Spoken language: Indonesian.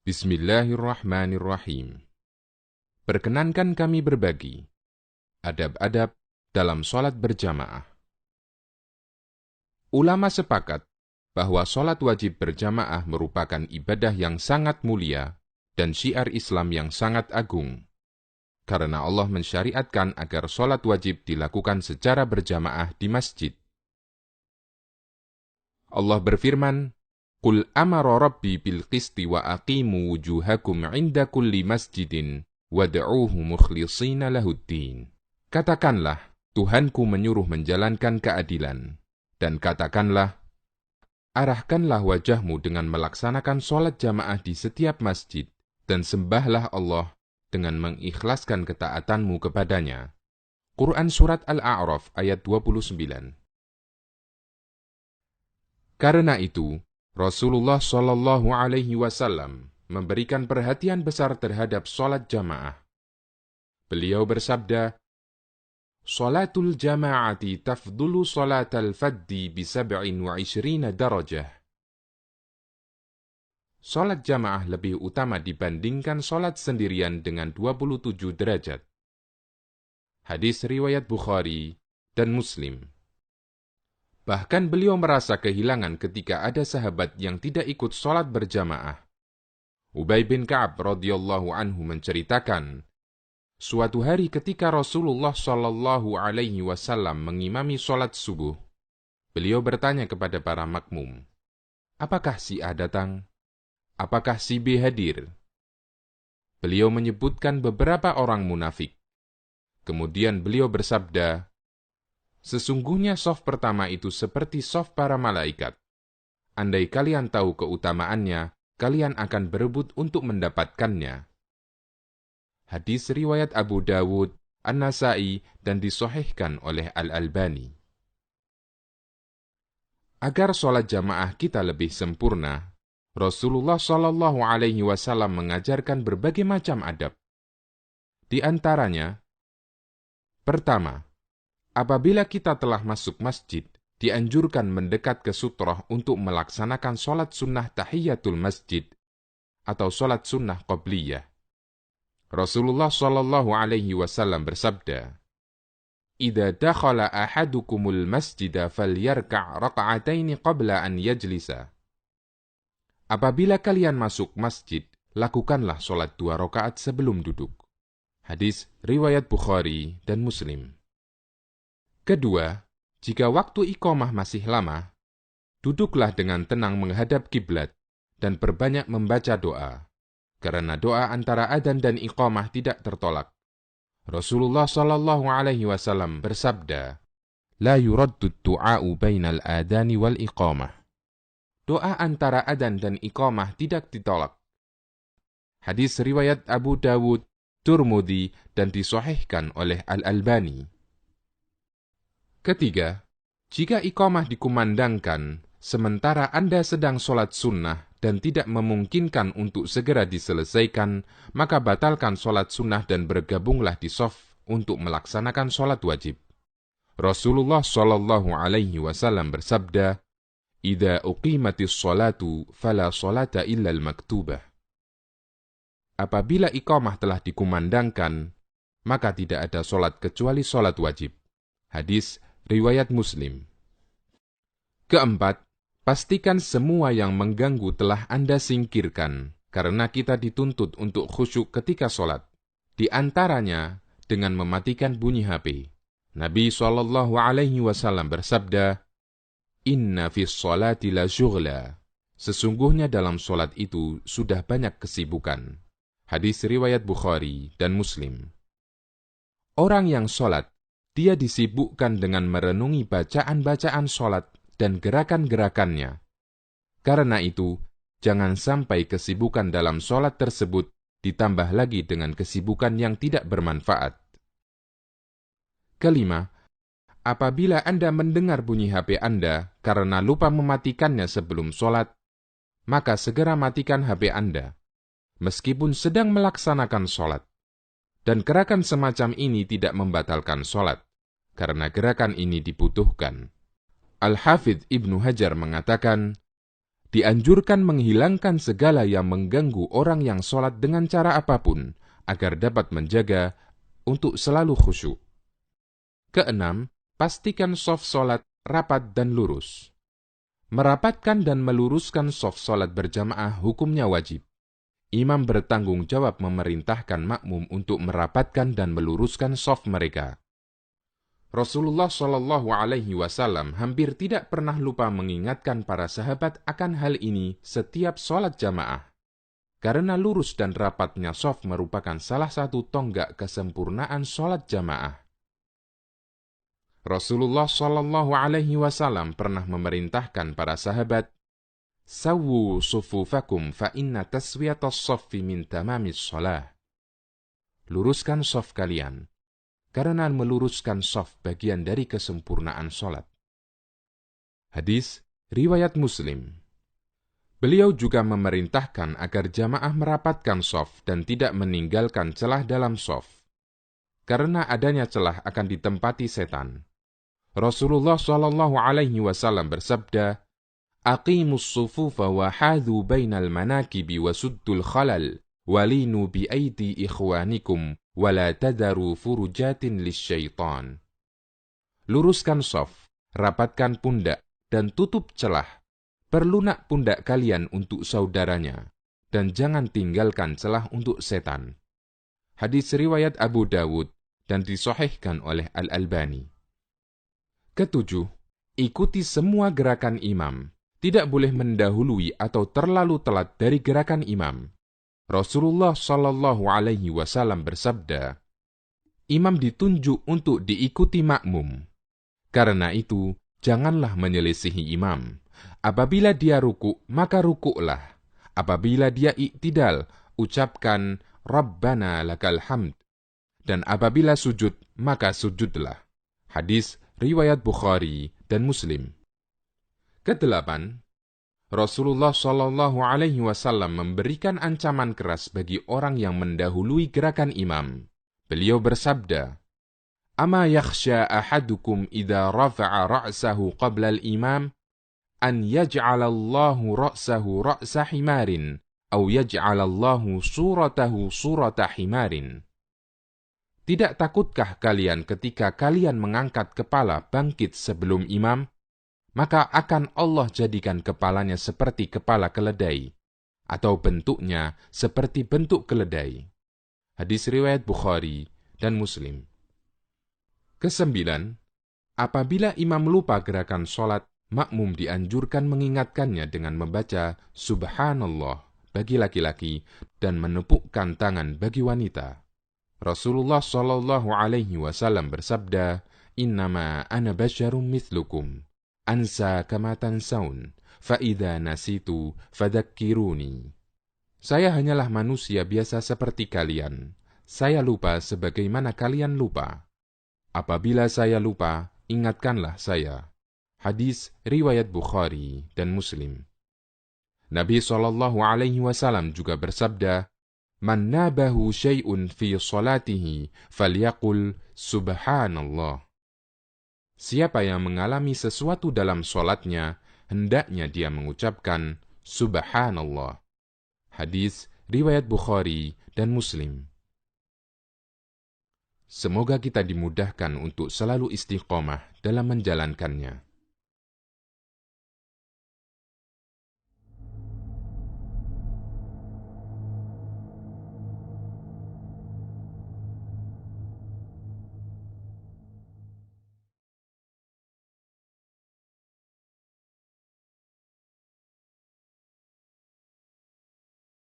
Bismillahirrahmanirrahim. Perkenankan kami berbagi adab-adab dalam sholat berjamaah. Ulama sepakat bahwa sholat wajib berjamaah merupakan ibadah yang sangat mulia dan syiar Islam yang sangat agung, karena Allah mensyariatkan agar sholat wajib dilakukan secara berjamaah di masjid. Allah berfirman, Qul amara rabbi bil qisti wa aqimu wujuhakum inda kulli masjidin wad'uuhu mukhlishina lahuddin. Katakanlah, Tuhanku menyuruh menjalankan keadilan. Dan katakanlah, arahkanlah wajahmu dengan melaksanakan sholat jamaah di setiap masjid, dan sembahlah Allah dengan mengikhlaskan ketaatanmu kepadanya. Quran Surat Al-A'raf ayat 29. Karena itu, Rasulullah Shallallahu Alaihi Wasallam memberikan perhatian besar terhadap sholat jamaah. Beliau bersabda, Sholatul jama'ati tafdulu sholatal faddi bi 27 darajah. Sholat jamaah lebih utama dibandingkan sholat sendirian dengan 27 derajat. Hadis riwayat Bukhari dan Muslim. Bahkan beliau merasa kehilangan ketika ada sahabat yang tidak ikut sholat berjamaah. Ubay bin Ka'ab radhiyallahu anhu menceritakan, suatu hari ketika Rasulullah Shallallahu Alaihi Wasallam mengimami sholat subuh, beliau bertanya kepada para makmum, apakah si A datang? Apakah si B hadir? Beliau menyebutkan beberapa orang munafik. Kemudian beliau bersabda, sesungguhnya shaf pertama itu seperti shaf para malaikat. Andai kalian tahu keutamaannya, kalian akan berebut untuk mendapatkannya. Hadis riwayat Abu Dawud, An-Nasai, dan disahihkan oleh Al-Albani. Agar sholat jamaah kita lebih sempurna, Rasulullah Shallallahu Alaihi Wasallam mengajarkan berbagai macam adab. Di antaranya, pertama, apabila kita telah masuk masjid, dianjurkan mendekat ke sutroh untuk melaksanakan sholat sunnah tahiyatul masjid atau sholat sunnah qobliyah. Rasulullah Shallallahu Alaihi Wasallam bersabda, "Idza dakhala ahadukumul masjida falyarka' raka'ataini qabla an yajlisa." Apabila kalian masuk masjid, lakukanlah sholat 2 rakaat sebelum duduk. Hadis riwayat Bukhari dan Muslim. Kedua, jika waktu iqamah masih lama, duduklah dengan tenang menghadap kiblat dan perbanyak membaca doa, karena doa antara adzan dan iqamah tidak tertolak. Rasulullah Shallallahu Alaihi Wasallam bersabda, "La yuraddu du'a'u bainal adzani wal iqamah." Doa antara adzan dan iqamah tidak ditolak. Hadis riwayat Abu Dawud, Tirmidzi, dan disahihkan oleh Al-Albani. Ketiga, jika iqamah dikumandangkan, sementara Anda sedang sholat sunnah dan tidak memungkinkan untuk segera diselesaikan, maka batalkan sholat sunnah dan bergabunglah di shaf untuk melaksanakan sholat wajib. Rasulullah Shallallahu Alaihi Wasallam bersabda, "Idza uqimatis sholatu, fala sholata illa al-maktubah." Apabila iqamah telah dikumandangkan, maka tidak ada sholat kecuali sholat wajib. Hadis riwayat Muslim. Keempat, pastikan semua yang mengganggu telah Anda singkirkan, karena kita dituntut untuk khusyuk ketika sholat. Di antaranya, dengan mematikan bunyi HP. Nabi SAW bersabda, "Inna fis sholati la syughla." Sesungguhnya dalam sholat itu sudah banyak kesibukan. Hadis riwayat Bukhari dan Muslim. Orang yang sholat, dia disibukkan dengan merenungi bacaan-bacaan sholat dan gerakan-gerakannya. Karena itu, jangan sampai kesibukan dalam sholat tersebut ditambah lagi dengan kesibukan yang tidak bermanfaat. Kelima, apabila Anda mendengar bunyi HP Anda karena lupa mematikannya sebelum sholat, maka segera matikan HP Anda, meskipun sedang melaksanakan sholat. Dan gerakan semacam ini tidak membatalkan sholat, karena gerakan ini dibutuhkan. Al-Hafidh Ibnu Hajar mengatakan, dianjurkan menghilangkan segala yang mengganggu orang yang sholat dengan cara apapun, agar dapat menjaga untuk selalu khusyuk. Keenam, pastikan shaf sholat rapat dan lurus. Merapatkan dan meluruskan shaf sholat berjamaah hukumnya wajib. Imam bertanggung jawab memerintahkan makmum untuk merapatkan dan meluruskan shaf mereka. Rasulullah Shallallahu Alaihi Wasallam hampir tidak pernah lupa mengingatkan para sahabat akan hal ini setiap sholat jamaah. Karena lurus dan rapatnya shaf merupakan salah satu tonggak kesempurnaan sholat jamaah. Rasulullah Shallallahu Alaihi Wasallam pernah memerintahkan para sahabat, "Sawwu sufufakum fa inna taswiyatas shaffi min tamamis shalah." Luruskan shaf kalian, karena meluruskan shaf bagian dari kesempurnaan sholat. Hadis riwayat Muslim. Beliau juga memerintahkan agar jamaah merapatkan shaf dan tidak meninggalkan celah dalam shaf. Karena adanya celah akan ditempati setan. Rasulullah Shallallahu Alaihi Wasallam bersabda, "Aqimus sufufa wa hadhu bainal manakibi wa suddul khalal, walinu bi aidi ikhwanikum, wala tadaru furujatin lisyaitan." Luruskan shaf, rapatkan pundak, dan tutup celah. Perlunak pundak kalian untuk saudaranya, dan jangan tinggalkan celah untuk setan. Hadis riwayat Abu Dawud dan disahihkan oleh Al-Albani. Ketujuh, ikuti semua gerakan imam. Tidak boleh mendahului atau terlalu telat dari gerakan imam. Rasulullah Shallallahu Alaihi Wasallam bersabda, "Imam ditunjuk untuk diikuti makmum. Karena itu, janganlah menyelisihi imam. Apabila dia rukuk, maka rukuklah. Apabila dia iktidal, ucapkan Rabbana lakal hamd. Dan apabila sujud, maka sujudlah." Hadis riwayat Bukhari dan Muslim. Kedelapan, Rasulullah Shallallahu Alaihi Wasallam memberikan ancaman keras bagi orang yang mendahului gerakan imam. Beliau bersabda, "Ama yakhsha ahadukum idza rafa'a ra'sahu qabla al-imam an yaj'alallahu ra'sahu ra'sa himarin aw yaj'alallahu suratahu surata himarin." Tidak takutkah kalian ketika kalian mengangkat kepala bangkit sebelum imam, maka akan Allah jadikan kepalanya seperti kepala keledai, atau bentuknya seperti bentuk keledai. Hadis riwayat Bukhari dan Muslim. Kesembilan, apabila imam lupa gerakan sholat, makmum dianjurkan mengingatkannya dengan membaca Subhanallah bagi laki-laki dan menepukkan tangan bagi wanita. Rasulullah Shallallahu Alaihi Wasallam bersabda, "Innama ana basyarum mithlukum, ansa kama tansaun, fa idza nasitu fadzakkiruni." Saya hanyalah manusia biasa seperti kalian. Saya lupa sebagaimana kalian lupa. Apabila saya lupa, ingatkanlah saya. Hadis riwayat Bukhari dan Muslim. Nabi Shallallahu Alaihi Wasallam juga bersabda, "Man nabahu syai'un fi salatihi falyaqul subhanallah." Siapa yang mengalami sesuatu dalam sholatnya, hendaknya dia mengucapkan subhanallah. Hadis riwayat Bukhari dan Muslim. Semoga kita dimudahkan untuk selalu istiqomah dalam menjalankannya.